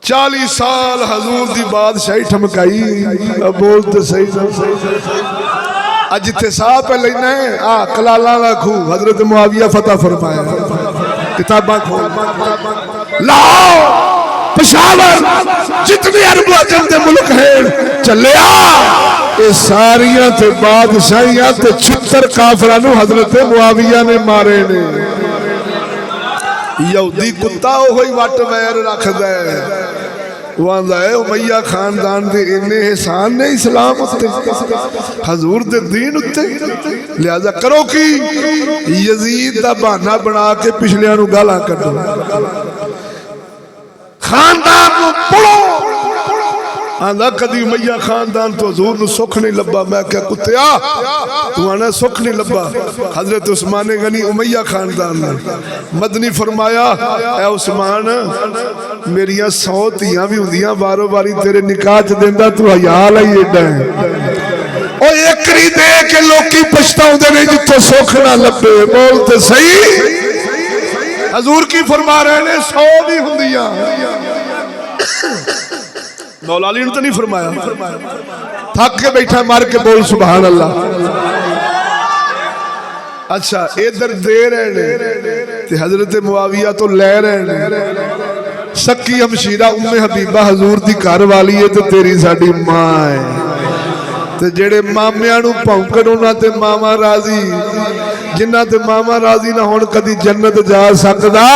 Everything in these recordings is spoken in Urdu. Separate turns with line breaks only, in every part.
40 سال حضور دی بادشاہی ٹھمکائی بولتے صحیح اج تے صاحب پہ لینا ہے کلالاں دا کھو حضرت معاویہ فتح فرمایا کتاباں کھول لاؤ پشاور جتنی عرب و عجم دے ملک ہیں چلے اے ساریاں تے بادشاہیاں تے 76 کافرانو حضرت معاویہ نے مارے نے یہودی کتا ہوئی وٹ ویر رکھ دے وہاں ہے امیہ خاندان دے انہیں احسان نے اسلام اتے حضور دے دین اتے لہذا کرو کی یزید دا بہانہ بنا کے پچھلیاں نو گالاں کڈو خاندان نو پڑھو آندھا کدی امیہ خاندان تو حضور نو سکھ نہیں لبا میں کیا کتیا تو آنا سکھ نہیں لبا حضرت عثمان غنی امیہ خاندان نے مدنی فرمایا اے عثمان میریاں 100 تیاں بھی ہوندیاں بارو باری تیرے نکاح چ دیندا تو حیال آئی ایڈا ہے او ایکری دے کے لوکی پچھتاؤں دے نہیں جتو سکھ نہ لبے بولتے صحیح حضور کی فرما رہے نے 100 بھی ہوندیاں مولا علی نے تو نہیں فرمایا تھک کے بیٹھا مار کے بول سبحان اللہ اچھا ادھر دے رہے تے حضرت معاویہ تو لے رہے سکی ہمشیرہ ام حبیبہ حضور دی گھر والی ہے تو تیری ساڈی ماں ہے تے جڑے مامیاں نو پونکن انہاں تے ماما راضی جنہاں تے ماما راضی نہ ہون کدی جنت جا سکدا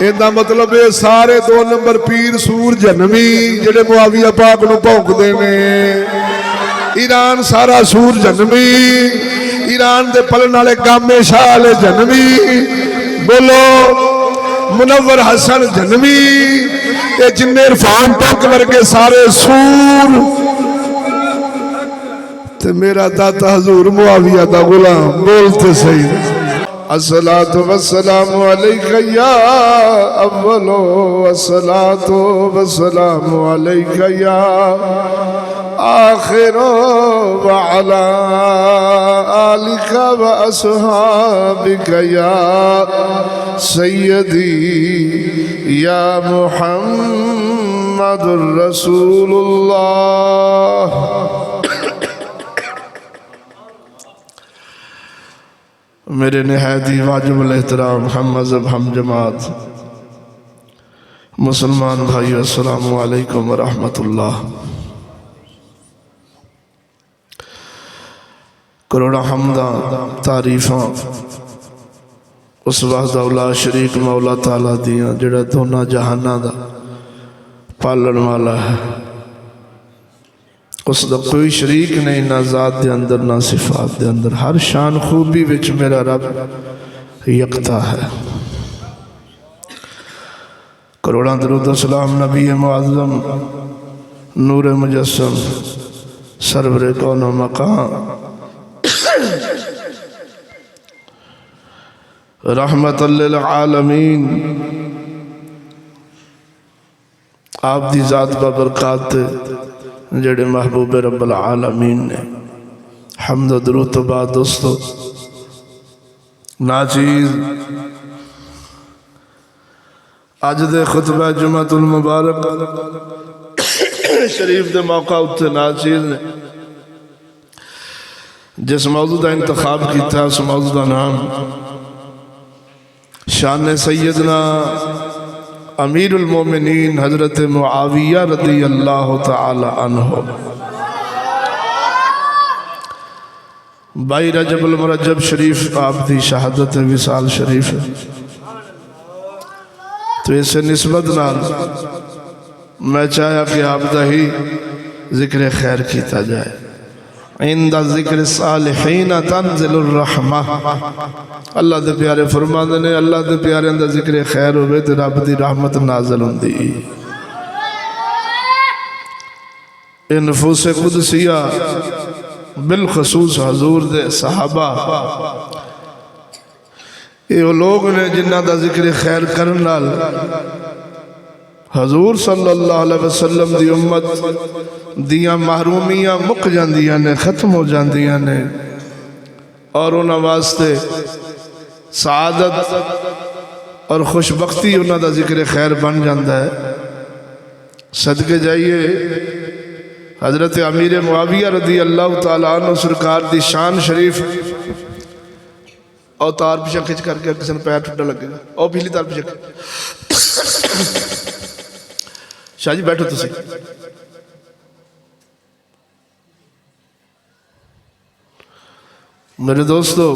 ایندہ مطلب ہے سارے 2 نمبر پیر سور جنمی جڑے معاویہ پاک نو پونک دینے ایران سارا سور جنمی ایران دے پلن والے گامے شاہ جنمی بولو منور حسن جنمی اے جن عرفان پاک ورگے سارے سور تے میرا داتا حضور معاویہ دا غلام بولتے صحیح الصلاة والسلام علیکہ یا اول والصلاة والسلام علیکہ یا آخر وعلا آلک واصحابک یا سیدی یا محمد رسول اللہ میرے نہایتی واجب الاحترام ہم مذہب ہم جماعت مسلمان بھائیو السلام علیکم ورحمت اللہ کروڑا حمدہ تعریفاں اس وحدہ اولا شریک مولا تعالیٰ دیاں جڑا دونہ جہانہ دا پالن والا ہے اس دا کوئی شریک نہیں نہ ذات دے اندر نہ صفات دے اندر ہر شان خوبی وچ میرا رب یکتا ہے کروڑاں درود و سلام نبی معظم نور مجسم سرور کون و مقام رحمت للعالمین آپ دی ذات بابرکات جڑے محبوب رب العالمین نے حمد و درود و بعد دوستو ناچیز آج دے خطبہ جمعۃ المبارک شریف دے موقع اتے ناچیز نے جس موضوع دا انتخاب کیتا اس موضوع دا نام شان سیدنا امیر المومنین حضرت معاویہ رضی اللہ تعالی عنہ بائی رجب المرجب شریف آپ دی شہادت وصال شریف تو اسے نسبت نال میں چاہیا کہ آپ دا ہی ذکر خیر کیتا جائے عند ذکر صالحین تنزل الرحمہ اللہ دے پیارے فرمان نے اللہ دے پیارے اندر ذکر خیر ہوئے تو رب دی رحمت نازل ہوندی نفوس قدسیہ بالخصوص حضور دے صحابہ یہ لوگ نے جنہ دا ذکر خیر کرنال حضور صلی اللہ علیہ وسلم دی امت دیاں محرومیاں مک جاندیاں نے ختم ہو جاندیاں نے اور انہاں واسطے سعادت اور خوشبختی انہاں دا ذکر خیر بن جاندہ ہے صدقے جائیے حضرت امیر معاویہ رضی اللہ تعالیٰ عنہ سرکار دی شان شریف اوتار پیچھے کھچ کر کے کسی نے پیر ٹھڈا لگے گا اور پہلی تار پیچھے شاہ جی بیٹھو تو صحیح میرے دوستو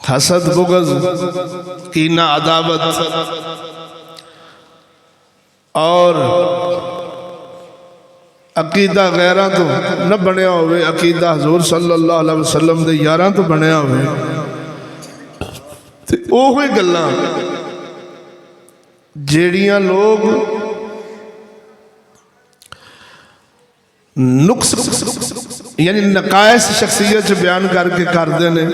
حسد بغض کینہ عداوت اور عقیدہ غیران تو نہ بنیا ہوئے عقیدہ حضور صلی اللہ علیہ وسلم دے یاران تو بنیا ہوئے تے اوہی گلاں جیڑیاں لوگ نقص یعنی نقائص شخصیت بیان کر کے کر دینے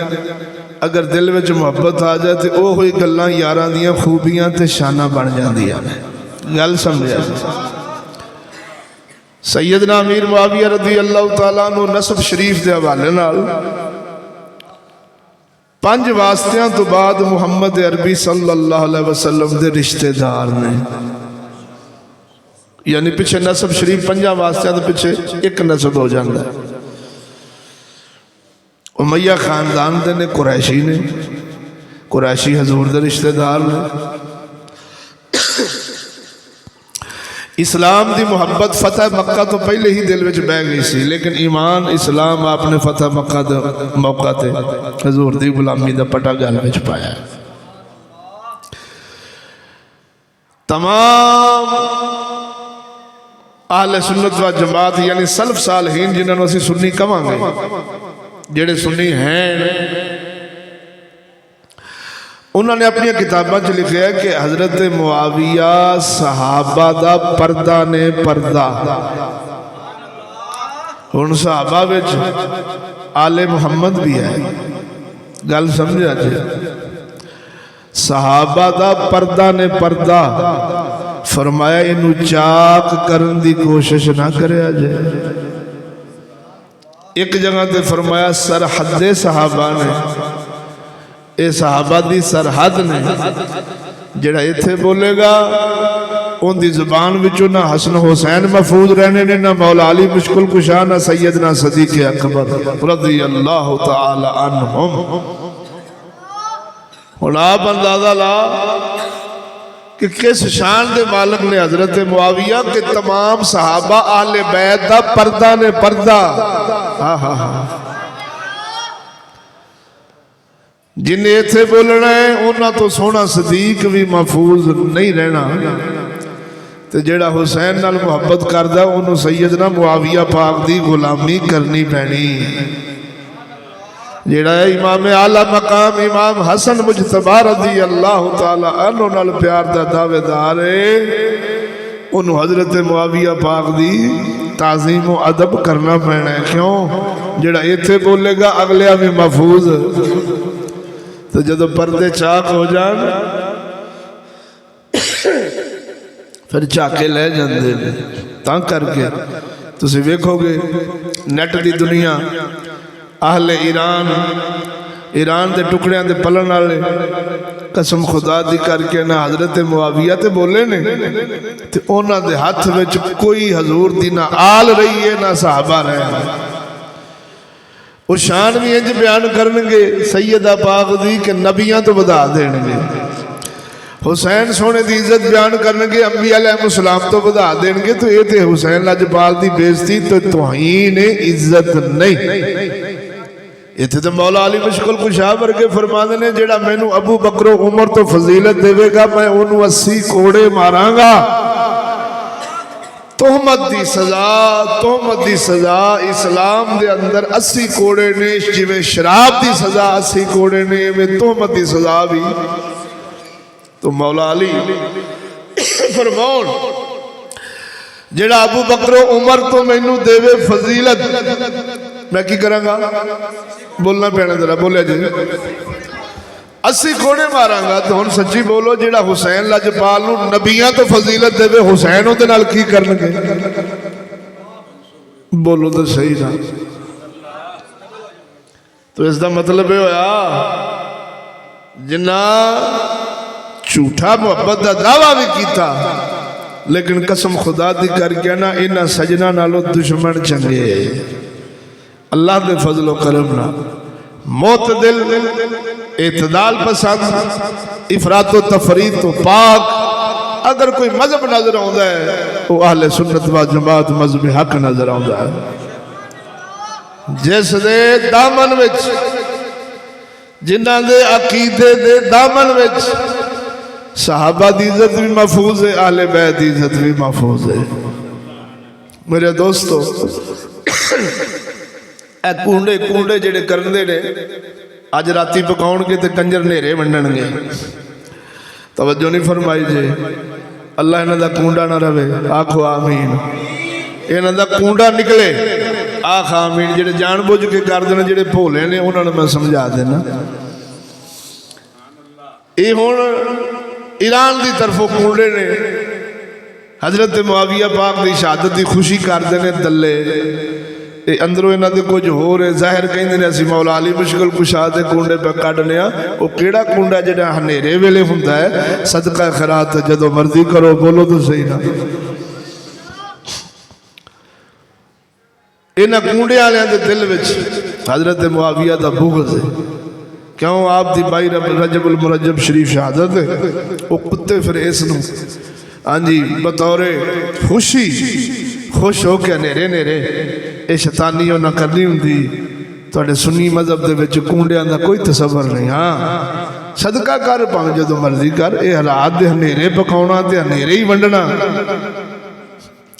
اگر دل وچ محبت آ جائے تو وہ ہوئی گلاں یاراں دیاں خوبیاں تے شانہ بن جاندیاں نے گل سمجھا سیدنا امیر معاویہ رضی اللہ تعالیٰ عنہ نسب شریف دے حوالے نال 5 واسطیاں تو بعد محمد عربی صلی اللہ علیہ وسلم دے رشتہ دار نے یعنی پیچھے نسب شریف 5 واسطیاں دے پیچھے ایک نسب ہو جاندہ ہے امیہ خاندان دے نے قریشی حضور دے رشتہ دار نے اسلام دی محبت فتح مکہ تو پہلے ہی دل وچ بہ گئی سی لیکن ایمان اسلام آپ نے فتح مکہ دے موقع تے حضور دی غلامی دا پٹا گل وچ پایا ہے تمام اہل سنت و جماعت یعنی سلف صالحین جنہوں نے اسی سنی کماں گے جڑے سنی ہیں انہوں نے اپنی کتاباں چ لکھا ہے کہ حضرت معاویہ صحابہ دا پردہ نے پردہ ان صحابہ وچ آل محمد بھی ہے گل سمجھا جی صحابہ دا پردہ نے پردہ فرمایا انہوں چاک کرن دی کوشش نہ کرے آجے ایک جگہ تے فرمایا سرحد صحابہ نے اے صحابہ دی سرحد نے جڑا ایتھے بولے گا ان دی زبان وچوں نہ حسن حسین محفوظ رہنے نے نہ مولا علی مشکل کشا نہ سیدنا صدیق اکبر رضی اللہ تعالی عنہم اور آپ اندازہ لا کہ کس شان دے مالک نے حضرت معاویہ کے تمام صحابہ اہل بیت دا پردہ نے پردہ جنہیں ایتھے بولنا ہے انہاں تو سونا صدیق بھی محفوظ نہیں رہنا تو جیڑا حسین نال محبت کردہ انہوں سیدنا معاویہ پاک دی غلامی کرنی پہنی جیڑا ہے امام اعلیٰ مقام امام حسن مجتبی رضی اللہ تعالی عنہ نال پیار دا دعوے دارے انہوں حضرت معاویہ پاک دی تعظیم و ادب کرنا پہنا ہے کیوں جیڑا ایتھے بولے گا اگلے بھی محفوظ تو جدو پردے چاک ہو جان پھر چاکے لے جاندے تاں کر کے تسی ویکھو گے نیٹ دی دنیا اہل ایران دے ٹکڑیاں دے پلن والے قسم خدا دی کر کے نہ حضرت معاویہ تے بولے نے تے انہاں دے ہاتھ وچ کوئی حضور دی نہ آل رہی ہے نہ صحابہ رہے ہیں اور شان بھی انج بیان کرنگے سیدہ پاک دی کہ نبیاں تو بدا دینگے حسین سونے دی عزت بیان کرنگے انبیاء علیہ السلام تو بدا دینگے تو یہ تھے حسین لاجپال دی بیزتی تو توہین عزت نہیں یہ تھے تو مولا علی مشکل کشا ورگے فرما دینے جیڑا میں نو ابو بکر و عمر تو فضیلت دے گا میں انہوں 80 کوڑے ماران گا تہمت دی سزا اسلام دے اندر 80 کوڑے نے جویں شراب دی سزا 80 کوڑے نے میں تہمت دی سزا بھی تو مولا علی فرماؤں جیڑا ابو بکر و عمر تو میں نو دے وے فضیلت میں کی کروں گا بولنا پینا ذرا بولے جی 80 کوڑے ماراں گا تو ہن سچی بولو جیڑا حسین لاجپال نو نبیاں تو فضیلت دے وے حسین او دے نال کی کرنگے بولو تو صحیح نا تو اس دا مطلب ہے ہویا جنہ جھوٹا محبت دا دعویٰ بھی کیتا لیکن قسم خدا دی کر کے نا انہاں سجنہ نالو دشمن چنگے اللہ دے فضل و کرم نا معتدل اعتدال پسند افراط و تفرید تو پاک اگر کوئی مذہب نظر آتا ہے وہ اہل سنت و جماعت مذہب حق نظر آتا ہے جس دے دامن وچ جنہ دے عقیدے دے دامن وچ صحابہ دی عزت بھی محفوظ ہے اہل بیت دی عزت بھی محفوظ ہے میرے دوستو اے کونڈے جڑے کرندے نے آج راتی پکاؤن کے تے کنجر نیرے ونڈن گے توجہ نہیں فرمائی جے اللہ انہاں دا کونڈا نہ رہے آکھو آمین انہاں دا کونڈا نکلے آکھ آمین جڑے جان بوجھ کے کر دینا جڑے بھولے نے انہاں نے میں سمجھا دینا یہ ہون ایران دی طرفوں کونڈے نے حضرت معاویہ پاک دی شہادت دی خوشی کر دینے دلے اندروں انہاں دے کچھ ہو رہے ظاہر کہیں نے اسی مولا علی مشکل کشا دے کونڈے پہ کڑنے وہ کیڑا کونڈا جڑا ہنیرے ویلے ہوندا ہے صدقہ خیرات جدو مرضی کرو بولو تو صحیح نا انہاں کونڈے آلیاں دے دل وچ حضرت معاویہ دا بغض ہے کیوں آپ دی بائی رجب المرجب شریف شہادت ہے وہ کتے پھر اس نو ہاں جی بطور خوشی خوش ہو کے نیرے اے شیطانیوں نہ کرنی ہوں دی توڑے سنی مذہب دے وچ کونڈیاں دا کوئی تصور نہیں ہاں صدقہ کر پاؤں جدو مرضی کر اے حالات دے نیرے پکاؤنا دے نیرے ہی ونڈنا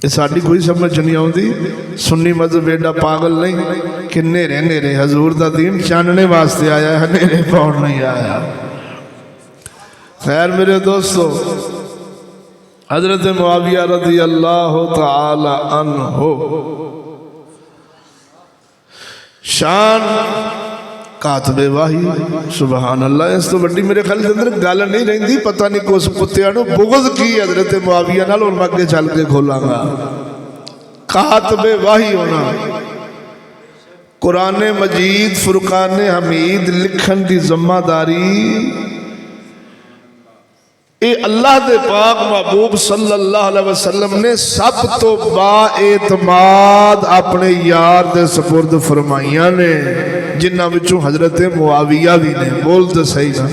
یہ ساڑھی کوئی سمجھ نہیں آؤں دی سنی مذہب ایڈا پاگل نہیں کہ نیرے حضور دا دین چاننے واسطے آیا ہے نیرے پاؤں نہیں آیا خیر میرے دوستو حضرت معاویہ رضی اللہ تعالی عنہ شان کاتب وحی سبحان اللہ اس تو بڑی میرے خیال سے اندر گالا نہیں رہی دی پتہ نہیں کو اس کتیانو بغض کی حضرت معاویہ نال اور مکے چل کے کھولا گا کاتب وحی ہونا قرآن مجید فرقان حمید لکھن دی ذمہ داری اے اللہ دے پاک محبوب صلی اللہ علیہ وسلم نے سب تو با اعتماد اپنے یار دے سپرد فرمائیاں نے جنہ وچوں حضرت معاویہ بھی نے بولتے صحیح نا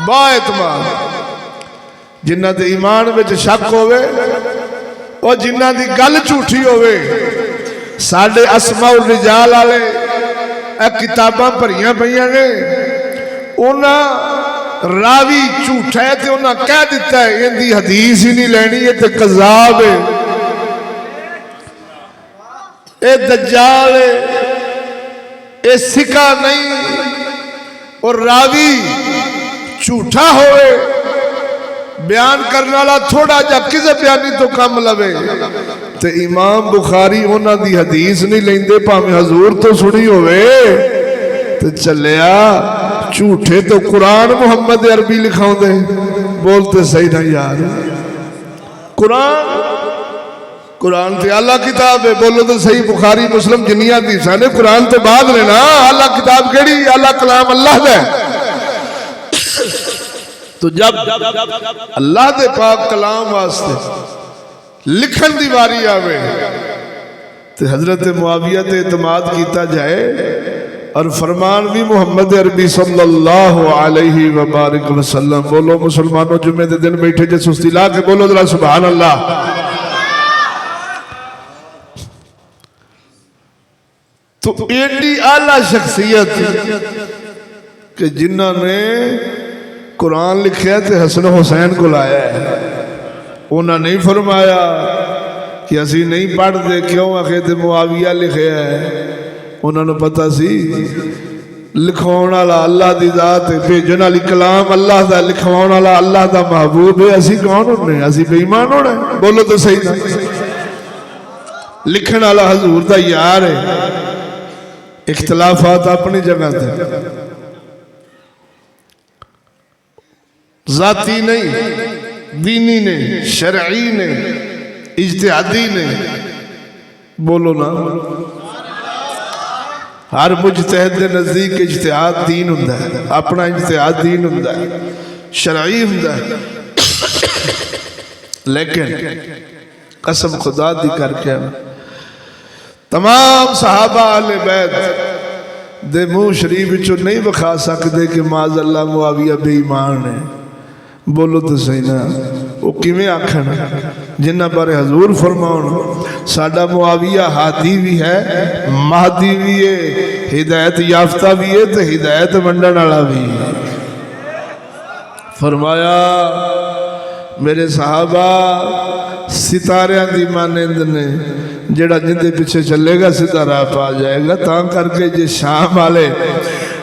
با اعتماد جنہ دے ایمان وچ شک ہوئے اور جنہ دی گل جھوٹی ہوئے ساڑھے اسماء الرجال آلے اے کتاباں پڑھیاں پڑھیاں نے انہاں راوی جھوٹا ہے تے انہاں کہہ دیتا ہے ان دی حدیث ہی نہیں لینی ہے تے قذاب ہے اے دجال ہے اے سکا نہیں اور راوی جھوٹا ہوئے بیان کرنے والا تھوڑا جا کسے بیانی تو کم لوے تے امام بخاری انہاں دی حدیث نہیں لیندے پاہمیں حضور تو سنی ہوئے تے چلیا جھوٹے تو قرآن محمد عربی لکھاؤں دے بولتے صحیح نہ یار قرآن تے اللہ کتاب ہے بولو تو صحیح بخاری مسلم جنیاں دی سانے قرآن تو بعد لینا اللہ کتاب کیڑی اللہ کلام اللہ دے تو جب اللہ دے پاک کلام واسطے لکھن دی باری آوے تو حضرت معاویہ تے اعتماد کیتا جائے اور فرمان بھی محمد عربی صلی اللہ علیہ وبارک وسلم بولو مسلمانوں جمعے دے دن بیٹھے جے سستی لا کے بولو ذرا سبحان اللہ تو ایڈی اعلیٰ شخصیت کہ جنہوں نے قرآن لکھیا تھے حسن حسین کو لایا ہے انہوں نے نہیں فرمایا کہ اسی نہیں پڑھ دے کیوں آخر معاویہ لکھیا ہے انہوں نے پتا سی لکھواؤں والا اللہ دی ذات ہے بھیجن والی کلام اللہ دا لکھواؤں والا اللہ دا محبوب ہے اسی کون ہونے اسی بے ایمان ہونے بولو تو صحیح نا لکھن والا حضور دا یار ہے اختلافات اپنی جگہ تھے ذاتی نہیں دینی نے شرعی نے اجتہادی نے بولو نا ہر مجتہد دے نزدیک اجتہاد دین ہوندا ہے، اپنا اجتہاد دین ہوندا ہے، شرعی ہوندا ہے، لیکن قسم خدا دی کر کے تمام صحابہ اہل بیت دے منہ شریف وچوں نہیں بکھا سکدے کہ معاذ اللہ معاویہ بے ایمان ہے۔ بولو تو صحیح نا، وہ کیویں آکھن جنہ بارے حضور فرماؤن ساڈا معاویہ ہادی بھی ہے، مہدی بھی ہے، ہدایت یافتہ بھی ہے تو ہدایت ونڈن والا بھی ہے۔ فرمایا میرے صحابہ ستاریاں دی مانند نے، جڑا جندے پیچھے چلے گا ستارہ پا جائے گا۔ تاں کر کے جے شام والے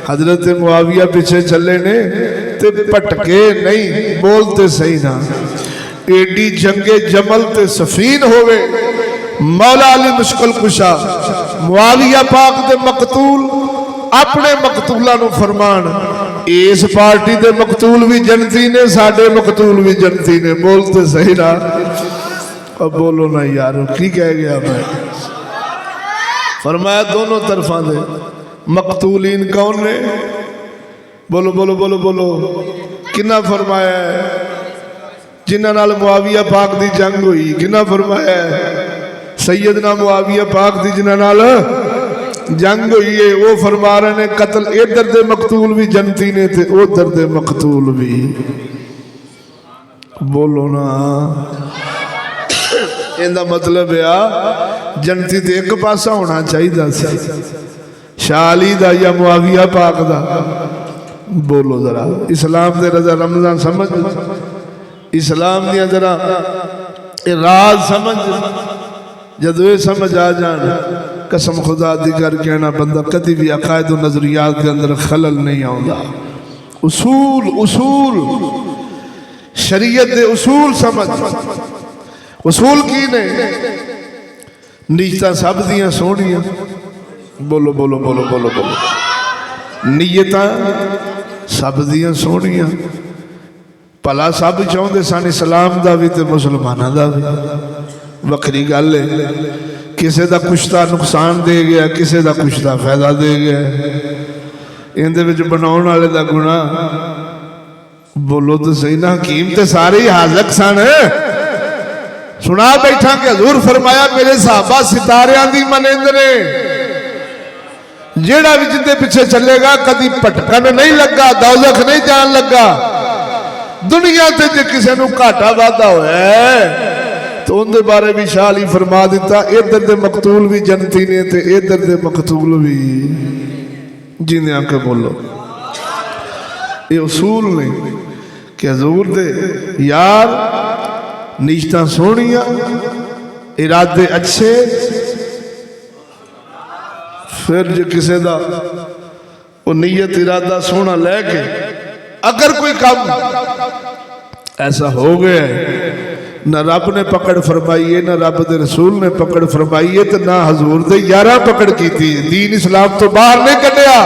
حضرت معاویہ پیچھے چلے نے تے پٹکے نہیں، بولتے صحیح نا، ایڈی جنگ جمل تے سفین ہوئے، مولا علی مشکل کشا معاویہ پاک دے مقتول اپنے مقتولہ نو فرمان اس پارٹی دے مقتول بھی جنتی نے، ساڑھے مقتول بھی جنتی نے۔ بولتے صحیح نا، اب بولو نا یارو کی کہہ گیا میں؟ فرمایا دونوں طرفاں دے مقتولین کون نے؟ بولو بولو بولو بولو، کنہ فرمایا ہے؟ جنہ نال معاویہ پاک دی جنگ ہوئی، کنہ فرمایا ہے؟ سیدنا معاویہ پاک دی جنہ نال جنگ ہوئی ہے، وہ فرما رہے نے قتل ادھر دے مقتول بھی جنتی نے تھے ادھر دے مقتول بھی۔ بولو نا، اندہ مطلب ہے جنتی تے ایک پاسا ہونا چاہیے دا سی، شاہ علی دا یا معاویہ پاک دا۔ بولو ذرا، اسلام دے رضا رمضان سمجھ، اسلام دیا ذرا راز سمجھ، جدوے سمجھ آ جان قسم خدا دی کر کے نا بندہ کدی بھی عقائد و نظریات کے اندر خلل نہیں آؤں۔ اصول شریعت دے اصول سمجھ، اصول کی نے نیتاں سب دیاں سونیاں۔ بولو بولو بولو بولو بولو، نیتاں سب دیاں سونیاں، پلا سب چاہتے سن اسلام دا بھی تے مسلمانہ دا بھی، وکری گل ہے کسے دا کشتہ نقصان دے گیا، کسے دا کشتہ فائدہ دے گیا، اندے وچ بناؤن والے دا گناہ۔ بولو تو صحیح نا، حکیم تے سارے ہی حاضق سن۔ سنا بیٹھا کہ حضور فرمایا میرے صحابہ ستاریاں دی مانند نے، جیڑا بھی جندے پیچھے چلے گا کدی پٹکن نہیں لگا، دوزخ نہیں جان لگا۔ دنیا تے جے کسے نو گھاٹا وعدہ ہویا ہے تو ان دے بارے بھی شاہ علی فرما دیتا ادھر دے مقتول بھی جنتی نے تے ادھر دے مقتول بھی جینے آنکہ بولو۔ یہ اصول نہیں کہ حضور دے یار نیشتہ سونیاں، ارادے اچھے، پھر جو کسے دا وہ نیت ارادہ سونا لے کے اگر کوئی کام ایسا ہو گیا ہے نہ رب نے پکڑ فرمائیے نہ رب دے رسول نے پکڑ فرمائیے تو نہ حضور دے یارہ پکڑ کی تھی، دین اسلام تو باہر نہیں کٹیا،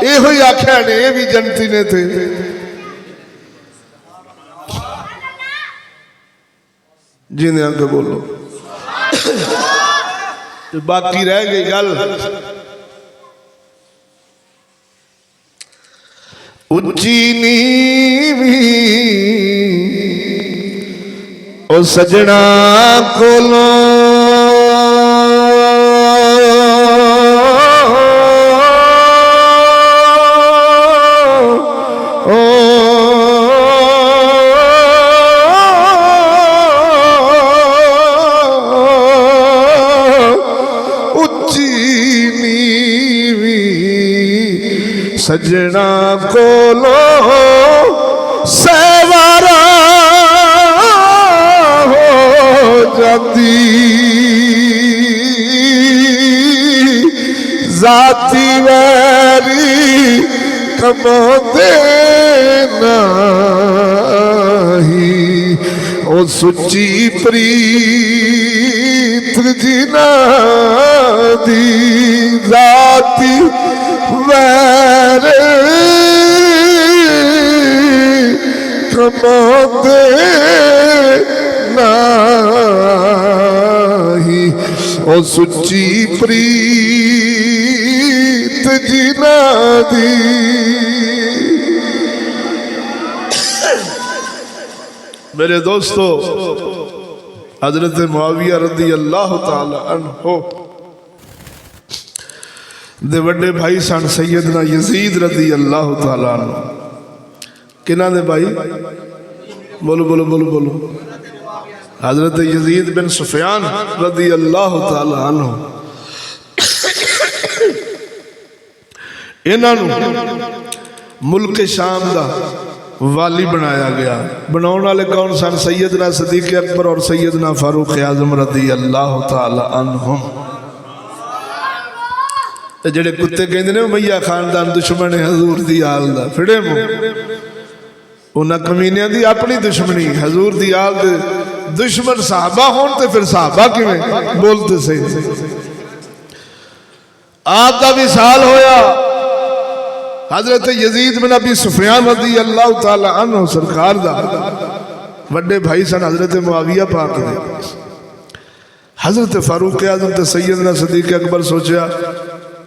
اے ہوئی آکھیا نے اے بھی جنتی نے تھے۔ جینے آنکہ بولو، باقی رہ گئی گل اچھی نیوی او سجنا کولو سجنا کولو سیوارا ہو جاتی ذاتی ویری کمو دینا ہی او سچی پریت جنا دی ذاتی ویر کمو دینا ہی او سچی پریت جینا دی میرے دوستو حضرت معاویہ رضی اللہ تعالی عنہ دے وڈے بھائی سن سیدنا یزید رضی اللہ تعالی عنہ کنہ دے بھائی بولو بولو بولو بولو حضرت یزید بن سفیان رضی اللہ تعالی عنہ انہوں ملک شام دا والی بنایا گیا بناؤن والے کون سن سیدنا صدیق اکبر اور سیدنا فاروق اعظم رضی اللہ تعالی عنہم جڑے کتے کہندے نے امیہ خاندان دشمن حضور دی آل دا پھڑے منہ انہاں کمینیاں دی اپنی دشمنی حضور دی آل دے دشمن صحابہ ہون تے پھر صحابہ کیویں بولتے سے آپ دا وصال ہویا حضرت یزید بن ابی سفیان رضی اللہ تعالی عنہ سرکار دا وڈے بھائی سن حضرت معاویہ پاک دے حضرت فاروق اعظم تے سیدنا صدیق اکبر سوچیا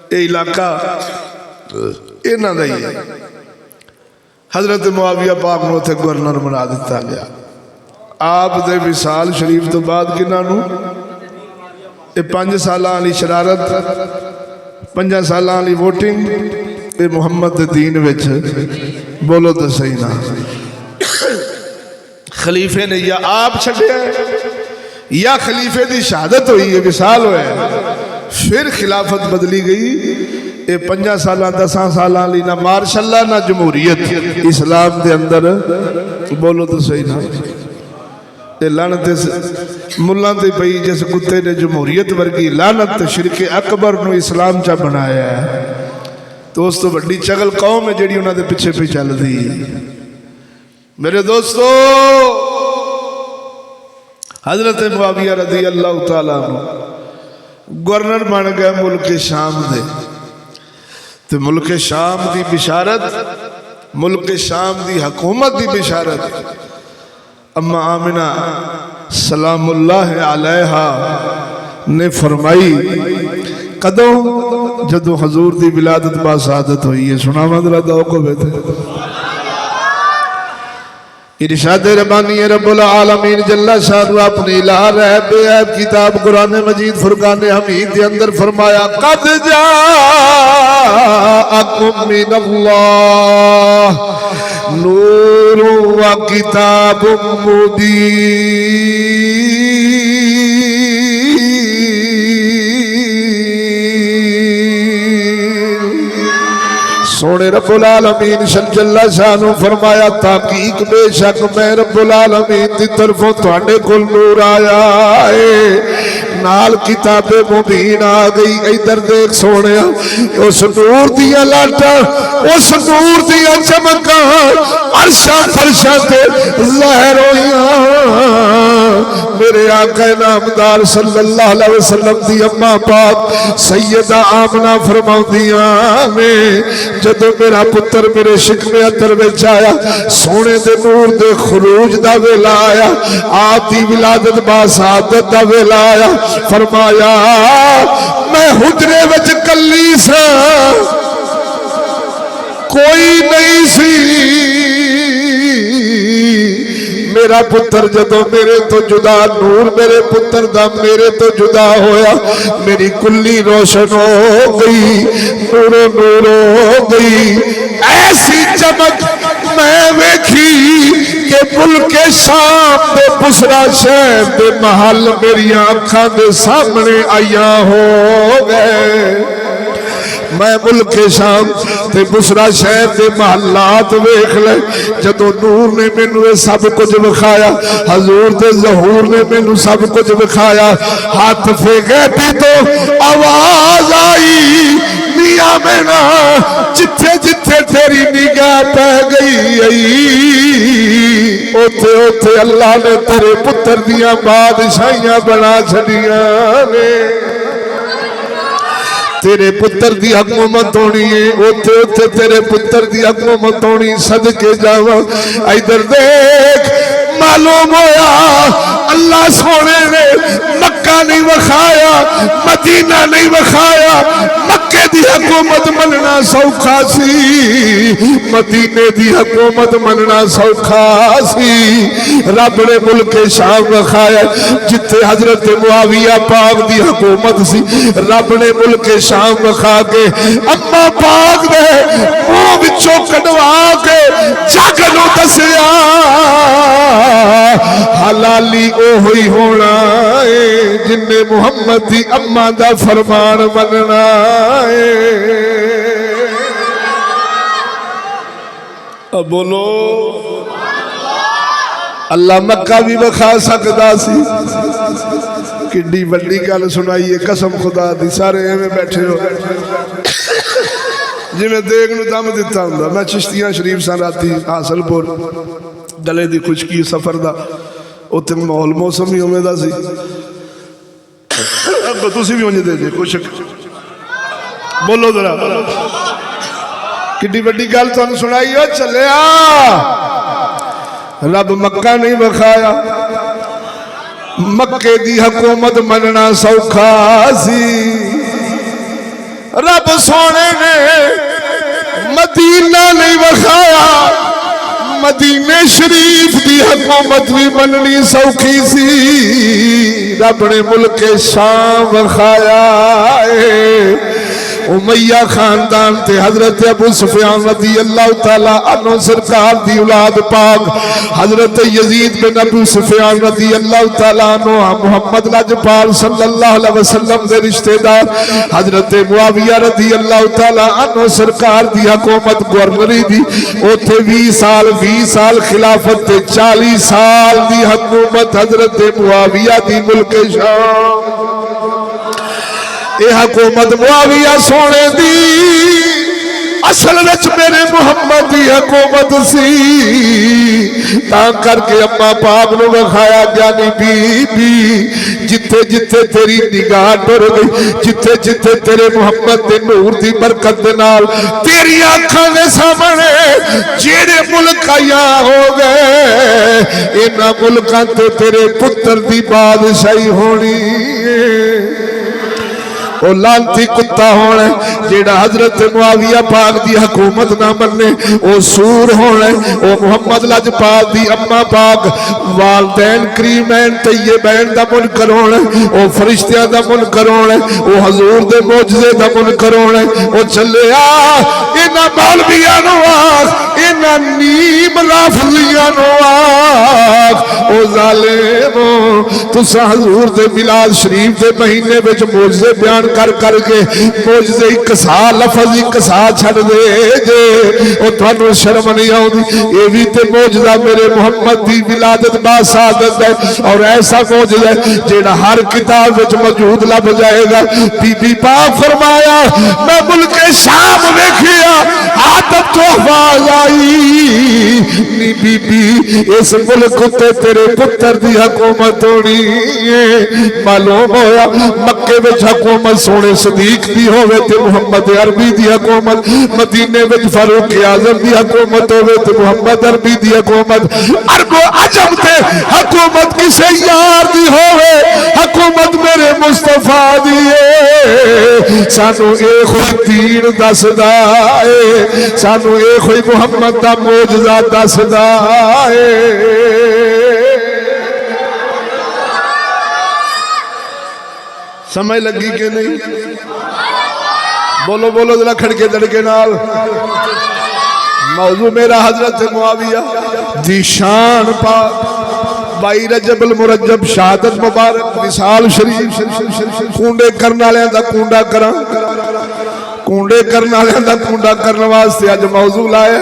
اے علاقہ انہاں دا ہی ہے حضرت معاویہ پاک نو تے گورنر بنا دیتا گیا آپ دے وصال شریف تو بعد کنہاں نو اے 5 سالہ علی شرارت 5 سالہ علی ووٹنگ اے محمد دین وچ بولو تو صحیح نہ خلیفے نے یا آپ چھڑے یا خلیفے دی شہادت ہوئی ہے وصال ہوئے پھر خلافت بدلی گئی اے 5 سالہ 10 سالہ علی نہ مارش اللہ نہ جمہوریت اسلام دے اندر بولو تو صحیح نہ تے لعنت ملان دے پئی جیسے کتے نے جمہوریت ورگی لعنت شرک اکبر نو اسلام چا بنایا ہے دوستو بڑی چگل قوم ہے جڑی انہاں دے پیچھے پہ چل دی میرے دوستو حضرت معاویہ رضی اللہ تعالیٰ عنہ گورنر بن گئے ملک شام دے تو ملک شام دی بشارت ملک شام دی حکومت دی بشارت اما آمنہ سلام اللہ علیہا نے فرمائی قدوں جدو حضور دی ولادت با سعادت ہوئی ہے سنا مدرہ دعو کو بیتے ارشاد ربانی رب العالمین جل شانہ اپنی الہ رہ بے عیب کتاب قرآن مجید فرقان حمید دے اندر فرمایا قد جاءکم من اللہ نور و کتاب مبین سونے رب العالمین جل شانہ فرمایا تحقیق بے شک میں رب العالمین دی طرفوں تواڈے کول نور آیا ہے نال کتاب مبین آ گئی ادھر دیکھ سونے اس نور دیا لاٹا اس نور دیا چمکاں عرشاں فرشاں تے ظاہر ہویاں میرے آقا نامدار صلی اللہ علیہ وسلم دی اماں پاک سیدہ آمنہ فرماؤندیاں میں جدو میرا پتر میرے شکم اندر وچ آیا سونے دے نور دے خروج دا ویلا آیا آپ دی ولادت با سعادت دا ویلا آیا فرمایا میں حجرے وچ کلی سا کوئی نہیں سی میرا پتر جدو میرے تو جدا نور میرے پتر دا میرے تو جدا ہویا میری کلی روشن ہو گئی نور ہو گئی ایسی چمک میں ویکھی کہ ملک شام دے بسرا شہر دے محل میری آنکھاں دے سامنے آیا ہو گئے میں ملک شام تے بسرا شہر دے محلات ویکھ لے جدو نور نے مینوں سب کچھ وکھایا حضور دے ظہور نے مینوں سب کچھ وکھایا ہاتھ پھینکے تو آواز آئی میاں مینا جتھے جتھے تیری نگاہ پہ گئی اوتھے اوتھے اللہ نے تیرے پتر دیاں بادشاہیاں بنا چھڑیاں نے تیرے پتر دی حکومت ہونی ہے اوتھے اوتھے تیرے پتر دی حکومت ہونی صدقے جاواں ادھر دیکھ معلوم ہویا اللہ سونے نے مکہ مکہ نہیں وکھایا، مدینہ نہیں وکھایا، مکے دی حکومت مننا سوکھا سی، مدینے دی حکومت مننا سوکھا سی۔ رب نے ملک شام وکھایا جتھے حضرت معاویہ پاک دی حکومت سی، رب نے ملک شام وکھا کے اما پاک نے منہ وچوں کڈوا کے جگ نوں دسیا حلالی اوہی ہونا ہے جن نے محمد دی اما دا فرمان مننا ہے۔ اب بولو اللہ مکہ بھی بکھا سکتا سی، کڈی وڈی گل سنائیے قسم خدا دی، سارے ایویں بیٹھے ہو جی میں دیکھ نو دم دیتا ہوں۔ میں چشتیاں شریف سان راتی حاصل پور گلے دی خشکی سفر دا اتنے ماحول موسم ہی ہوئے دا سی، اب تسی بھی ہونے دے جے کچھ بولو ذرا کڈی وڈی گل تانوں سنائی ہو چلیا۔ رب مکہ نہیں بکھایا، مکے دی حکومت مننا سوکھا سی، رب سونے نے مدینہ نہیں بکھایا، مدینے شریف دی حکومت بھی مننی سوکھی سی، رب نے ملک شام بکھایا ہے۔ امیہ خاندان تے حضرت ابو سفیان رضی اللہ تعالیٰ عنہ سرکار دی اولاد پاک، حضرت یزید بن ابو سفیان رضی اللہ تعالیٰ عنہ محمد لاجپال صلی اللہ علیہ وسلم دے رشتہ دار، حضرت معاویہ رضی اللہ تعالیٰ عنہ سرکار دی حکومت گورنری دی، اوتھے 20 سال خلافت تے 40 سال دی حکومت حضرت معاویہ دی ملک شام۔ اے حکومت معاویہ سونے دی اصل وچ میرے محمد دی حکومت سی، تاں کر کے اما پاک نو وکھایا جانی بی بی جتھے جتھے تیری نگاہ ٹر گئی، جتھے جتھے تیرے محمد دے نور دی برکت دے نال تیری آنکھاں دے سامنے جیڑے ملک آیا ہو گئے، انہاں ملکاں تے تیرے پتر دی بادشاہی ہونی ہے۔ او لانتی کتا ہونا جیڑا حضرت معاویہ پاک دی حکومت نہ مننے، او سور ہونا، او محمد لاجپال دی اما پاک والدین کریمین طیبین دا منکر ہونا، او فرشتیاں دا منکر ہونا، او حضور دے معجزے دا منکر ہونا، او چلے اینا مولویاں نو آخ، اینا نیم لافظیاں نو آخ، او ظالمو تسا حضور دے میلاد شریف دے مہینے وچ معجزے بیان کر کر کے موجزے اکسا لفظ اکسا چھڑ دے جے، او تھانو شرم نہیں آؤ دی، یہ بھی تے موجزہ میرے محمد دی ولادت باسعادت ہے، اور ایسا موجزہ ہے جیڑا ہر کتاب وچ موجود لب جائے گا۔ بی بی پاک فرمایا میں ملک شام میں کیا عادت تو آواز آئی نی بی بی اس ملک تے تیرے پتر دی حکومت ہونی ہے۔ معلوم ہویا مکے وچ حکومت سونے صدیق دی ہوئے تے محمد عربی دی حکومت، مدینے وچ فاروق اعظم دی حکومت ہوئے تے محمد عربی دی حکومت، عرب و عجم تے حکومت کسے یار دی ہوئے حکومت میرے مصطفیٰ دی ہے۔ سانو اے خوئی دین دس دائے، سانو اے خوئی محمد دا موجزہ دس دائے۔ سمجھ لگی کہ نہیں؟ بولو بولو ذرا کھڑکے دڑکے نال۔ موضوع میرا حضرت معاویہ دی شان پاک، 22 رجب المرجب شہادت مبارک وصال شریف، کونڈے کرنا لیاں دا کونڈا کرا، کونڈے کرنا لیاں دا کونڈا کرنا واسطے آج موضوع لائے۔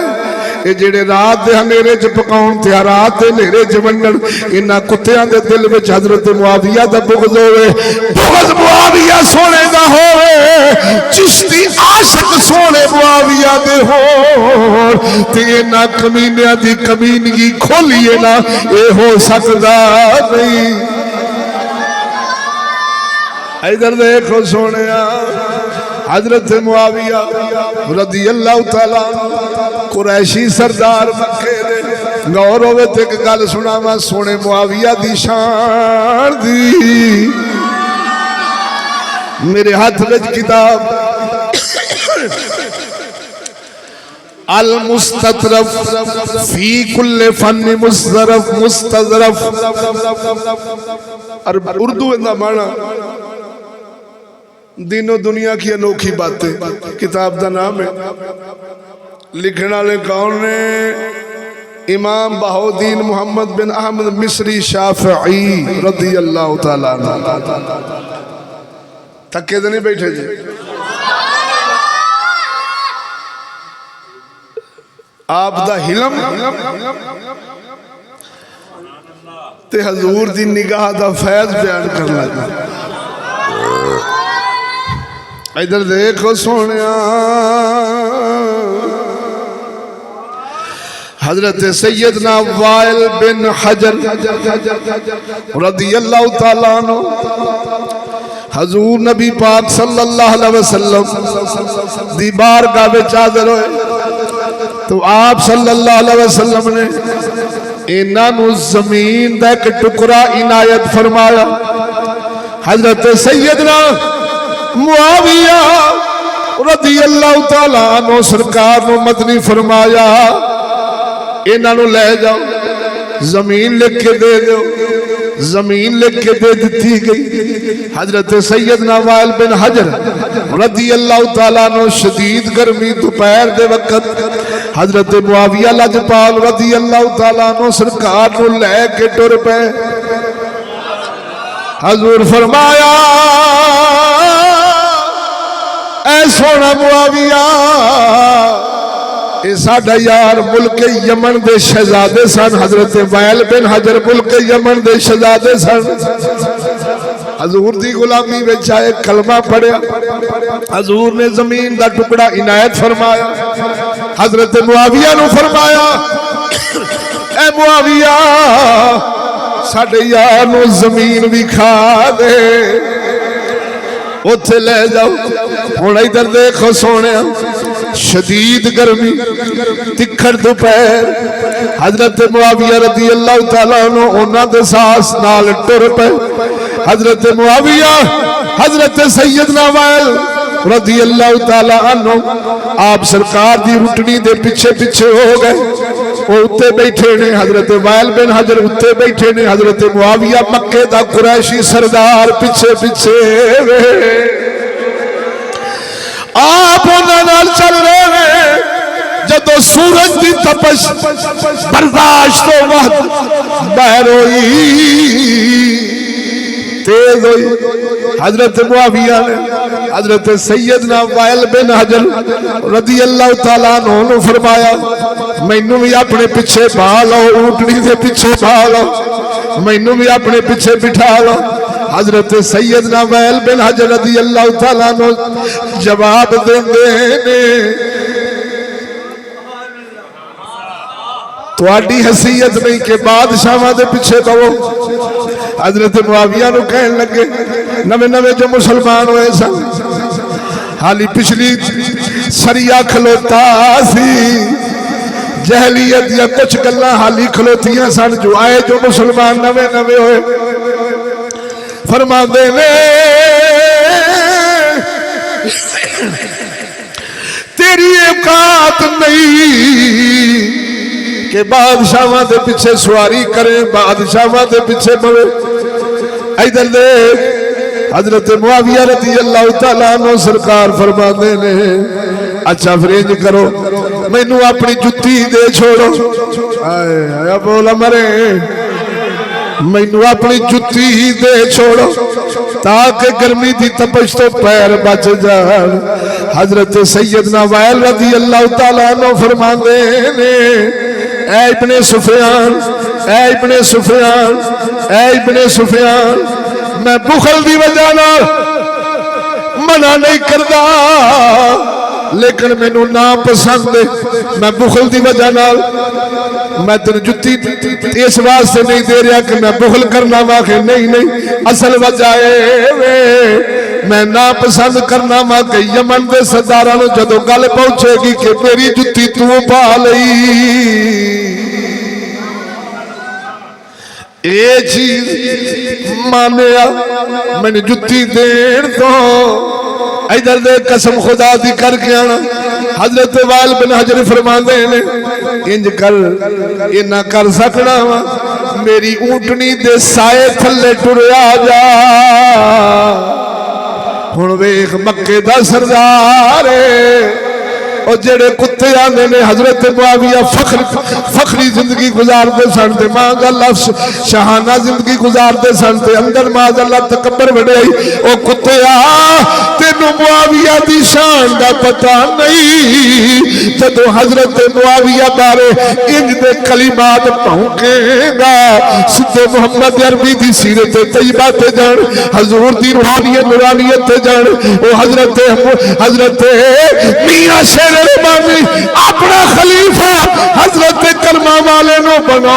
اے جیڑے رات دے ہنیرے چ پکاؤن تے رات دے نیرے چ ونڈن، انہاں کتیاں دے دل وچ حضرت معاویہ دا بغض ہوئے، بغض معاویہ سونے دا ہوئے، چشتی عاشق سونے معاویہ دے ہو، تے انہاں کمینیاں دی کمینگی کھولیے نا، اے ہو سکدا نہیں۔ ادھر دیکھو سونیا حضرت معاویہ رضی اللہ تعالیٰ قریشی سردار مکے دے، غور ہوئے تے کہ گل سنا میں سونے معاویہ دی شان دی، میرے ہاتھ وچ کتاب المستطرف فی کل فن مستظرف اردو اندہ مانا دین و دنیا کی انوکھی باتیں کتاب دا نام ہے لکھنا لے کون نے امام بہاؤدین محمد بن احمد مصری شافعی رضی اللہ تعالیٰ عنہ تھکے تو نہیں بیٹھے جی آپ دا حلم تے حضور دی نگاہ دا فیض بیان کر لگا ادھر دیکھو سونیا حضرت سیدنا وائل بن حجر رضی اللہ تعالیٰ عنہ حضور نبی پاک صلی اللہ علیہ وسلم دی بارگاہ وچ حاضر ہوئے تو آپ صلی اللہ علیہ وسلم نے انہوں زمین دا ایک ٹکڑا عنایت فرمایا حضرت سیدنا معاویہ رضی اللہ تعالیٰ عنہ سرکار نے مدنی فرمایا انہوں لے جاؤ زمین لکھ کے دے دو زمین لکھ کے دے دیتی گئی حضرت سیدنا وائل بن حجر رضی اللہ تعالیٰ عنہ شدید گرمی دوپہر دے وقت حضرت معاویہ لجپال رضی اللہ تعالیٰ عنہ سرکار کو لے کے ٹر پہ حضور فرمایا اے سونا معاویہ اے ساڑھا یار ملک یمن دے شہزادے سن حضرت وائل بن حجر ملک یمن دے شہزادے سن حضور دی غلامی وچ آئے کلمہ پڑھیا حضور نے زمین دا ٹکڑا عنایت فرمایا حضرت معاویہ نو فرمایا اے معاویہ ساڑھے یار نو زمین بھی کھا دے اتھے لے جاؤ ہونا ادھر دیکھو سونے شدید گرمی تکھر دوپہر حضرت معاویہ رضی اللہ تعالیٰ عنہ انہاں دے ساس نال ٹر پہ حضرت معاویہ حضرت سیدنا وائل رضی اللہ تعالیٰ عنہ آپ سرکار دی رٹنی دے پیچھے پیچھے ہو گئے وہ اتے بیٹھے نے حضرت وائل بن حجر اتے بیٹھے نے حضرت معاویہ مکہ دا قریشی سردار پیچھے پیچھے آپ انہاں نال چل رہے ہیں جدو سورج دی تپش برداشت و وحد باہر ہوئی تیز ہوئی حضرت معاویہ نے حضرت سیدنا وائل بن حجر رضی اللہ تعالیٰ عنہ فرمایا مینوں بھی اپنے پیچھے پا لو اونٹنی دے پیچھے پا لو مینوں بھی اپنے پیچھے بٹھا لو حضرت سیدنا وائل بن حجر رضی اللہ تعالیٰ عنہ جواب دیندے نے تو آڈی حیثیت نہیں کہ بادشاہ دے پیچھے پاؤ حضرت معاویہ نو کہنے لگے نوے نوے جو مسلمان ہوئے سن حالی پچھلی سریہ کھلوتا سی جہلیت یا کچھ گلہ حالی کھلوتیاں سن جو آئے جو مسلمان نوے نوے ہوئے فرما دینے تیری اوقات نہیں کہ بادشاہاں دے پیچھے سواری کریں بادشاہاں دے پیچھے پڑے ادھر دیکھ حضرت معاویہ رضی اللہ تعالیٰ عنہ سرکار فرما دینے اچھا فرینج کرو میں نو اپنی جتی دے چھوڑو آئے بولا مرے میں نو اپنی جتی دے چھوڑو تاکہ گرمی دی تپش تو پیر بچ جان حضرت سیدنا وائل رضی اللہ تعالیٰ عنہ فرما دینے اے ابن سفیان اے ابن سفیان اے ابن سفیان میں بخل دی وجہ نہ منع نہیں کردا لیکن میں نو نا پسند ہے میں بخل دی وجہ نہ میں تن جتی اس واسطے نہیں دے رہا کہ میں بخل کرنا واقع نہیں اصل وجہ ہے میں نا پسند کرنا ماں کہ یمن دے صدارہ نو جدو گل پہنچے گی کہ میری جتی تو پا لئی اے چیز مانیا میں نے جتی دین تو ادھر دے قسم خدا دی کر کے آنا حضرت وائل بن حجر فرماندے نے انج کر یہ نہ کر سکنا میری اونٹنی دے سائے تھلے ٹریا جا ہن ویکھ مکے دا سردار اور جڑے کتے آنے نے حضرت معاویہ فخری زندگی گزارتے سن تے ماذ اللہ شہانہ زندگی گزارتے سن تے اندر ماذ اللہ تکبر بڑے او کتے تینو معاویہ دی شان دا پتہ نہیں جدو حضرت معاویہ بارے انج دے کلمات پہنکے گا سدھے محمد عربی دی سیرت طیبہ تے جان حضور دی نورانیت تے جان او حضرت میاں شیر ربانی اپنا خلیفہ حضرت کرما والے نو بنا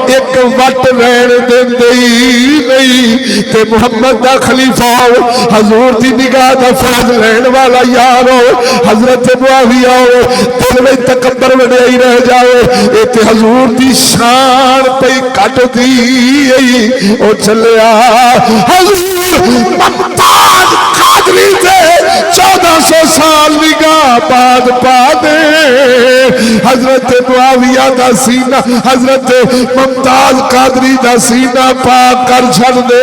ایک وٹ رہن دین دئی نہیں تے محمد دا خلیفہ حضور دی نگاہ دا فیض لین والا یار حضرت معاویہ دل میں تکبر وڈیائی رہ جاوے اے تے حضور دی شان پہ کٹ دی او چلیا حضور ممتاز قادری تے 1400 سال نگاہ بعد پا دے حضرت معاویہ دا سینہ حضرت ممتاز قادری دا سینہ پاک کر چھڑ دے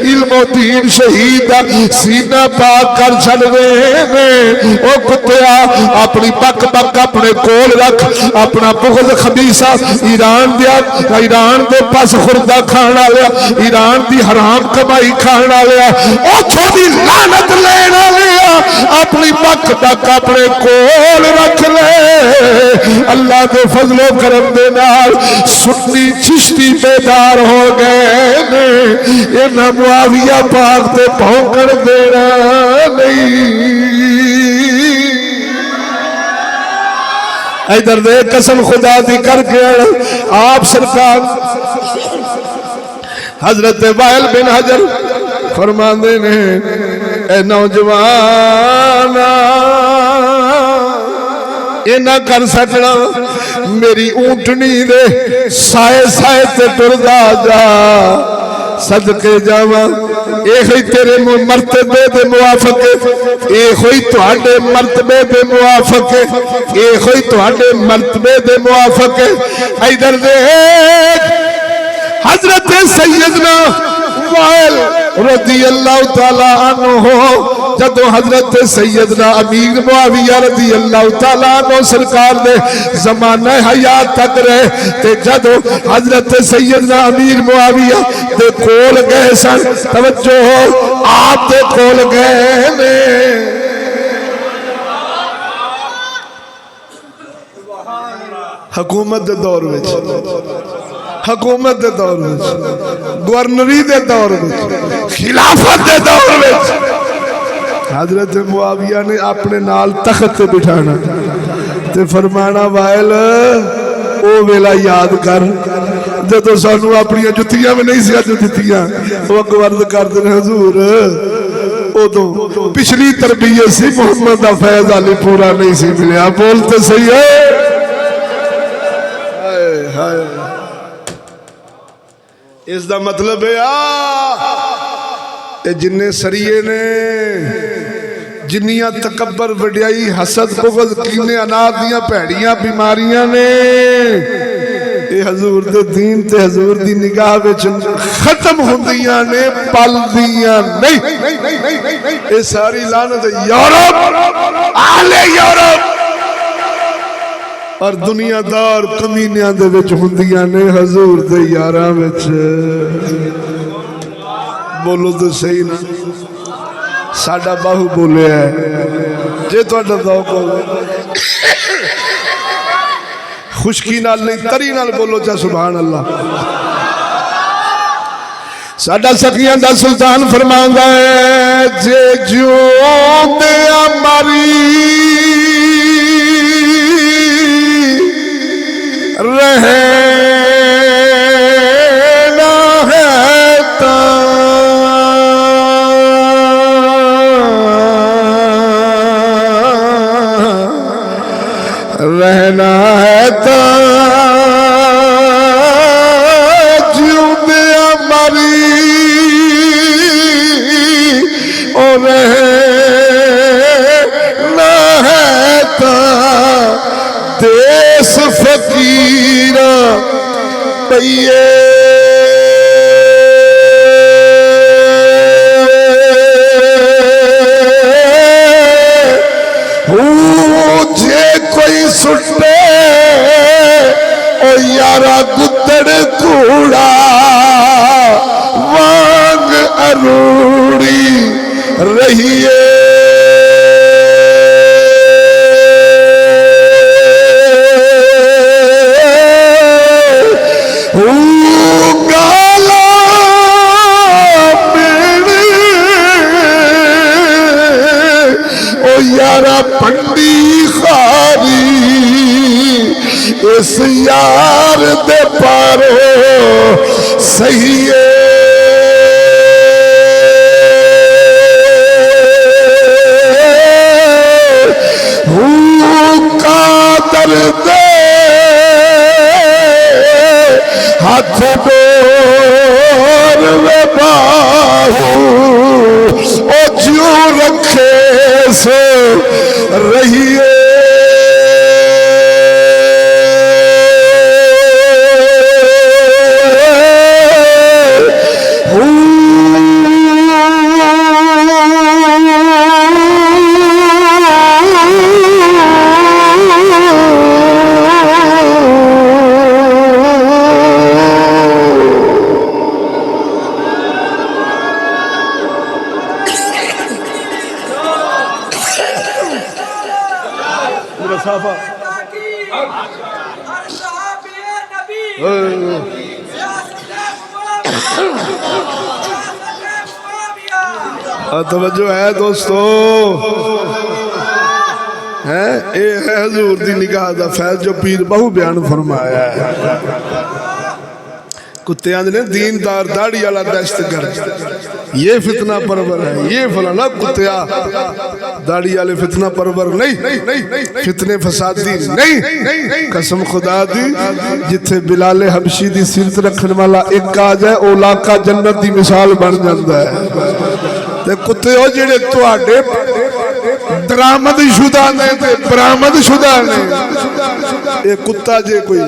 علم و دین شہید دا سینہ پاک کر چھڑ دے او کتیا اپنی بک اپنے کول رکھ اپنا بغض خبیثہ ایران دے پاس خوردہ کھانا لیا ایران دی حرام کمائی کھانا لیا او چھوڑی لعنت لینا لیا اپنی بک اپنے کول رکھ لے اللہ دے فضل و کرم دے نال سنی چشتی بیدار ہو گئے انہاں معاویہ پاک تے پھونکڑ دینا نہیں ادھر دے قسم خدا دی کر کے آپ سرکار حضرت وائل بن حجر فرماندے نے اے نوجوانا یہ نہ کر سکنا میری اونٹنی دے سائے سائے تے ٹردا جا صدقے جاواں اے ہوئی تیرے مرتبے دے موافق اے ہوئی تہاڈے مرتبے دے موافق اے ہوئی تہاڈے مرتبے دے موافق ادھر دیکھ حضرت سیدنا وائل رضی اللہ تعالیٰ عنہ جدو حضرت سیدنا امیر معاویہ رضی اللہ تعالیٰ عنہ سرکار دے زمانہ حیات تک رہے تے جدو حضرت سیدنا امیر معاویہ دے کول گئے سن توجہ ہو آپ دے کول گئے نے حکومت دے دور وچ حکومت دے دور وچ گورنری دے دور وچ خلافت دے دور وچ حضرت معاویہ نے اپنے نال تخت تے بٹھانا تے فرمانا وائل او ویلا یاد کر جدو سانو اپنی جتیاں میں نہیں سی اج دتیاں او گورد کر دے حضور او تو پچھلی تربیت سی محمد دا فیض علی پورا نہیں سی ملیا بولتے صحیح ہے اس دا مطلب ہے جننے سریے نے جنیاں تکبر وڈیائی حسد بغض کینے اناد دیاں پیڑیاں بیماریاں نے اے حضور دے دین تے حضور دی نگاہ وچ ختم ہوندیاں نے پل دیاں نہیں اے ساری لعنت یورپ اہل یورپ اور دنیا دار کمینیاں دے وچ ہوندیاں نے حضور دے یاراں وچ بولو تو صحیح نا ساڈا باہو بولے ہے جے تہاڈا ذوق ہوے خشکی نال نہیں تری نال بولو چا سبحان اللہ ساڈا سخیاں دا سلطان فرماندا ہے جے جیوندے مری رہنا ہے تا رہنا ہے تا فقیر پئیے جے کوئی سٹے او یارا گدڑ کوڑا وانگ اروڑی رہیے یارا پنڈی خاری اس یار دے پارو صحیح قادر دے ہاتھ ڈور و باہو او جو رکھے سے رہیے توجہ ہے دوستو اے ہے حضور دی نگاہ دا فیض جو پیر بہو بیان فرمایا ہے کتے آندھنے دیندار داڑی والا دشت گرد یہ فتنہ پرور ہے یہ فلانا کتیا داڑی والے فتنہ پرور نہیں فتنے فسادی نہیں قسم خدا دی جتھے بلال حبشی دی سیرت رکھن والا ایک آ جائے اولا کا جنت دی مثال بن جاندہ ہے تے کتے ہو جڑے تو آڈے درامد شدہ نہیں تے برامد شدہ نہیں یہ کتا جے کوئی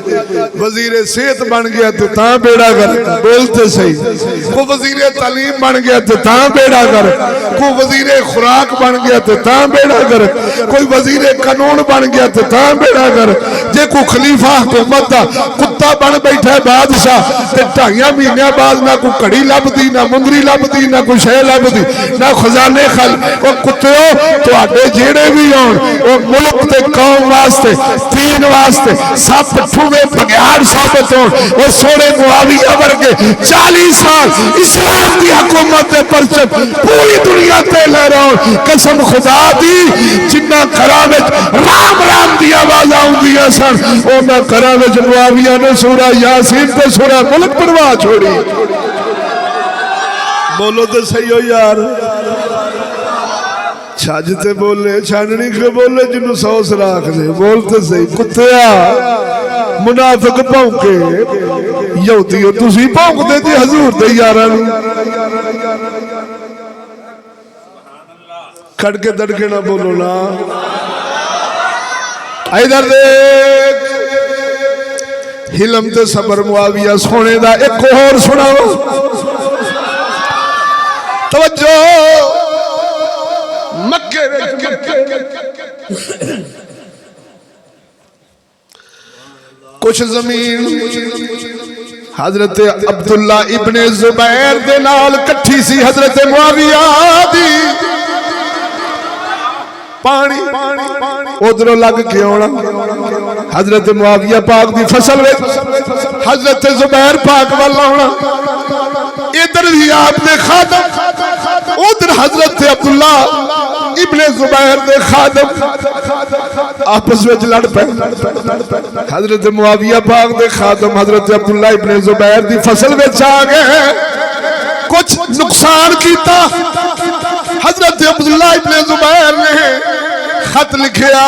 وزیر صحت بن گیا تو تاں بیڑا کر بولتے صحیح کو وزیر تعلیم بن گیا تو تاں بیڑا کر کو وزیر خوراک بن گیا تو تاں بیڑا کر کوئی وزیر قانون بن گیا تو تاں بیڑا کر جے کو خلیفہ حکومت دا کتا بن بیٹھا ہے بادشاہ تے ٹھائیاں مہینے بعد نہ کو کڑی لب دی نہ مندری لب دی نہ کو شے لب دی نہ خزانے خل وہ کتے ہو تو آٹے جیڑے بھی ہون وہ ملک تے قوم واسطے دین واسطے سب ٹھوے بگیار ثابت ہون وہ سوڑے معاویہ ورگے 40 سال اسلام دی حکومت دے پرچم پوری دنیا تے لے رہا ہوں قسم خدا دی جنہ کرامت رام رام دی آواز آؤں دیا سن وہ میں کرامت معاویہ نے سورہ یاسین تے سورہ ملک پڑوا چھوڑی بولو تو صحیح ہو یار چھاجتے بولے چھاننی کے بولے جنہوں سوس راکھ دے بولتے صحیح کتیا منافق پاؤں کے یہودیو تسی پاؤں دے دی حضور دے یاران کھڑ کے دڑ کے نہ بولو نا ادھر دیکھ حلم تے صبر معاویہ سونے دا ایک اور سناو توجہ مکے کچھ زمین حضرت عبداللہ ابن زبیر دے نال کٹھی سی حضرت معاویہ دی پانی ادھروں لگ کے ہونا حضرت معاویہ پاک دی فصل حضرت زبیر پاک والا ہونا ادھر بھی آپ نے خادم ادھر حضرت عبداللہ ابن زبیر دے خادم آپس میں لڑ پہ حضرت معاویہ پاک دے خادم حضرت عبداللہ ابن زبیر دی فصل میں چاہ گئے کچھ نقصان کیتا حضرت عبداللہ ابن زبیر نے خط لکھیا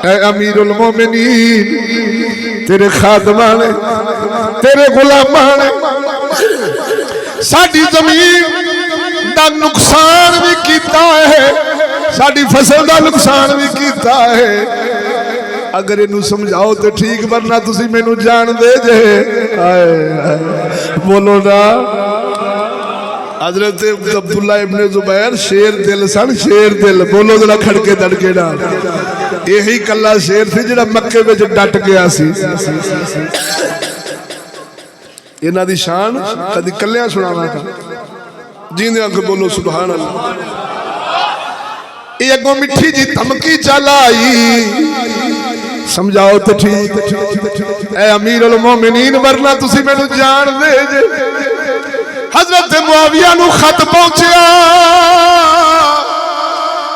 اے امیر المومنین تیرے خادمانے تیرے غلامانے ساڑھی زمین دا نقصان بھی کیتا ہے ساڑھی فصل دا نقصان بھی کیتا ہے اگر انہوں سمجھاؤ تو ٹھیک ورنہ تسی مینوں جان دے جے بولو نا حضرت عبداللہ ابن زبیر شیر دل سن شیر دل بولو ذرا کھڑکے دڑکے نا یہی کلا شیر تھی جڑا مکے وچ ڈٹ گیا سی انہاں دی شان کدی کلیاں سناواں تھا جیندیاں کہ بولو سبحان اللہ یہ اگوں مٹھی جی دھمکی چلائی سمجھاؤ تو ٹھیک اے امیر المومنین ورنہ تسی مینوں جان دے جے حضرت معاویہ نو خط پہنچیا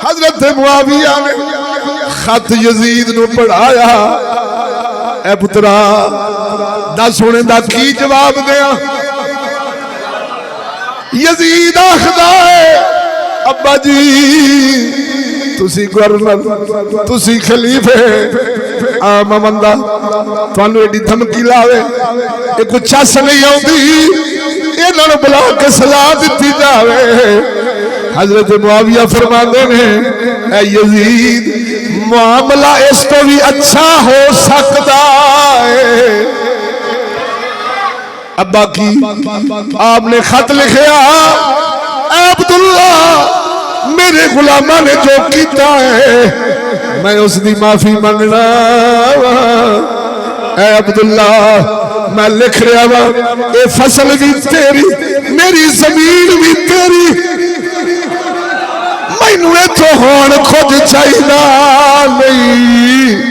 حضرت معاویہ نے خط یزید نو پڑھایا اے پترا دس ہونے دا کی جواب دیا یزید آخدا ہے ابا جی تسی گورنر تسی خلیفے عام بندہ تانوں ایڈی دھمکی لاوے یہ کوئی چس نہیں آندی انہاں نوں بلا کے سزا دتی جاوے حضرت معاویہ فرماندے نے اے یزید معاملہ اس تو بھی اچھا ہو سکتا ہے ابا کی آپ نے خط لکھیا اے عبداللہ میرے غلامہ نے جو کیتا ہے میں اس دی معافی منگنا اے عبداللہ میں لکھ رہا ہوں اے فصل بھی تیری میری زمین بھی تیری مینوں ایتھوں ہون خود چاہیدا نہیں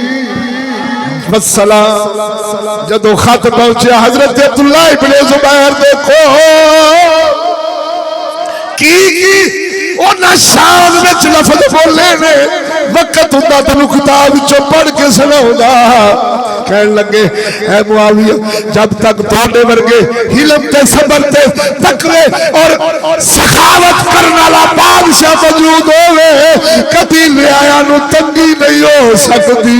والسلام جدو خط پہنچیا حضرت عبداللہ ابن زبیر دیکھو کی اونا شان وچ لفظ بولے نے وقت ہوندا تینوں کتاب وچوں پڑھ کے سناؤں کہنے لگے اے معاویہ جب تک تواڈے ورگے حلم تے صبر تے تقوی اور سخاوت کرن والا بادشاہ موجود ہوے کبھی رعایا نو تنگی نہیں ہو سکتی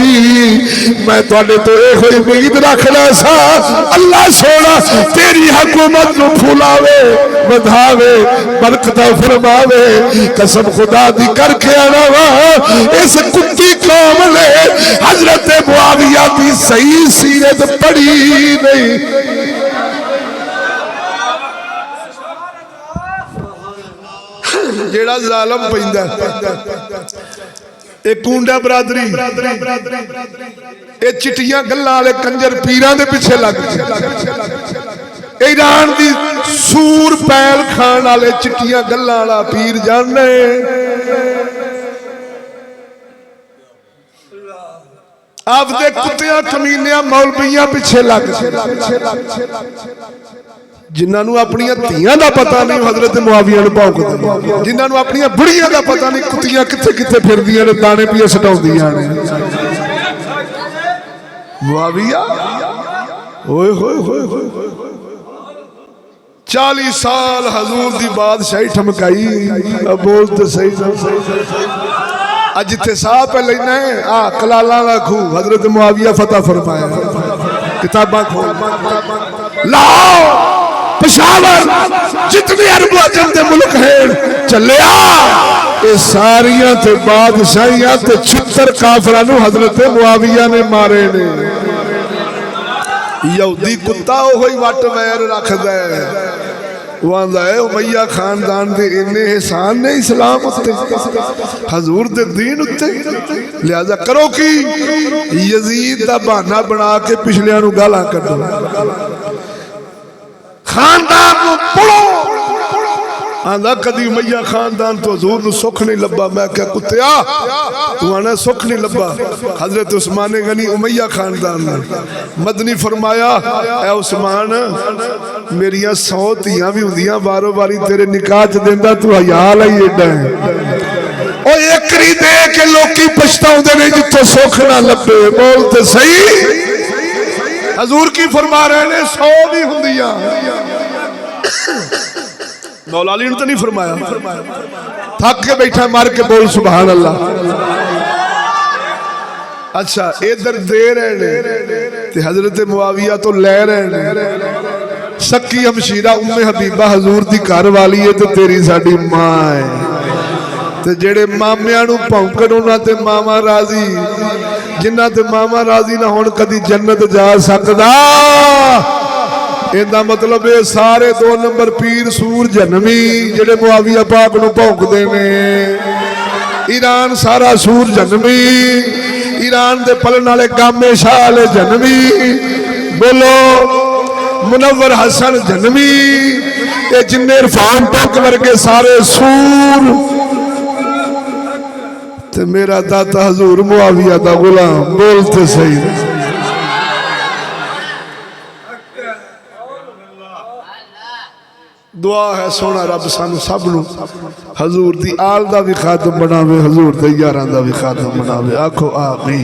میں تواڈے تو یہ امید رکھنا سا اللہ سونا تیری حکومت نو پھولاوے ودھاوے برکت فرماوے قسم خدا دی کر کے آنا وا اس کتی قوم نے حضرت معاویہ کی صحیح سیرت پڑھی نہیں جیڑا ظالم پیندا اے کونڈا برادری اے چٹیاں گلاں والے کنجر پیراں دے پیچھے لگ ایران دی سور پیل کھان والے چٹیاں گلاں والا پیر جانے آپ دے کتیاں کمینیاں مولویاں پیچھے لگ جنہاں نو اپنی دھیاں دا پتہ نہیں حضرت معاویہ نو بھونکدے جنہاں نو اپنی بڑیاں دا پتہ نہیں کتیاں کتھے کتھے پھردیاں نے دانے پیا سٹاؤندیاں نے معاویہ ہوئے ہوئے ہوئے ہوئے 40 سال حضور دی بادشاہی ٹھمکائی اب بولتے صحیح اج تے ساہ پہ لینا ہے کلالاں دا کھو حضرت معاویہ فتح فرمایا کتاباں کھول لاؤ پشاور جتنی عرب و عجم دے ملک ہیں چلے اے ساریاں تے بادشاہیاں تے 76 کافرانو حضرت معاویہ نے مارے نے یہودی کتا ہوئی وٹ ویر رکھ دے وہ آندا ہے امیہ خاندان دے انہیں احسان نے اسلام اتے حضور دے دین اتے لہذا کرو کی یزید دا بہانہ بنا کے پچھلیاں نو گالاں کڈو خاندان نو پڑھو آندا کدی امیہ خاندان تو حضور نو سکھ نہیں لبا میں کہا کتیا تو آنا سکھ نہیں لبا حضرت عثمان غنی امیہ خاندان مدنی فرمایا اے عثمان میریاں 100 تیاں بھی ہوندیاں بارو باری تیرے نکاح چ دیندا تو حیال ہی ایڈا ہے او ایکری دے کے لوکی پچھتاؤندے نے جتھوں سکھ نہ لبے بولتے صحیح حضور کی فرما رہے نے 100 بھی ہوندیاں مولا علی نے تو نہیں فرمایا تھک کے بیٹھا مار کے بول سبحان اللہ اچھا ادھر دے رہے تے حضرت معاویہ تو لے رہے سکی ہمشیرہ ام حبیبہ حضور دی گھر والی ہے تو تیری ساڈی ماں ہے تے جڑے مامیاں نو پونکن انہاں تے ماما راضی جنہاں تے ماما راضی نہ ہون کدی جنت جا سکدا ایندا مطلب اے سارے 2 نمبر پیر سور جنمی جڑے معاویہ پاک نو پونک دے نے ایران سارا سور جنمی ایران دے پلن والے گامے شاہ والے جنمی بولو منور حسن جنمی اے جن عرفان پاک ورگے سارے سور تے میرا داتا حضور معاویہ دا غلام بولتے صحیح دعا ہے سونا رب سانو سب نو حضور دی آل دا بھی خاتم بناوے حضور دی یاراں دا بھی خاتم بناوے آکھو آمین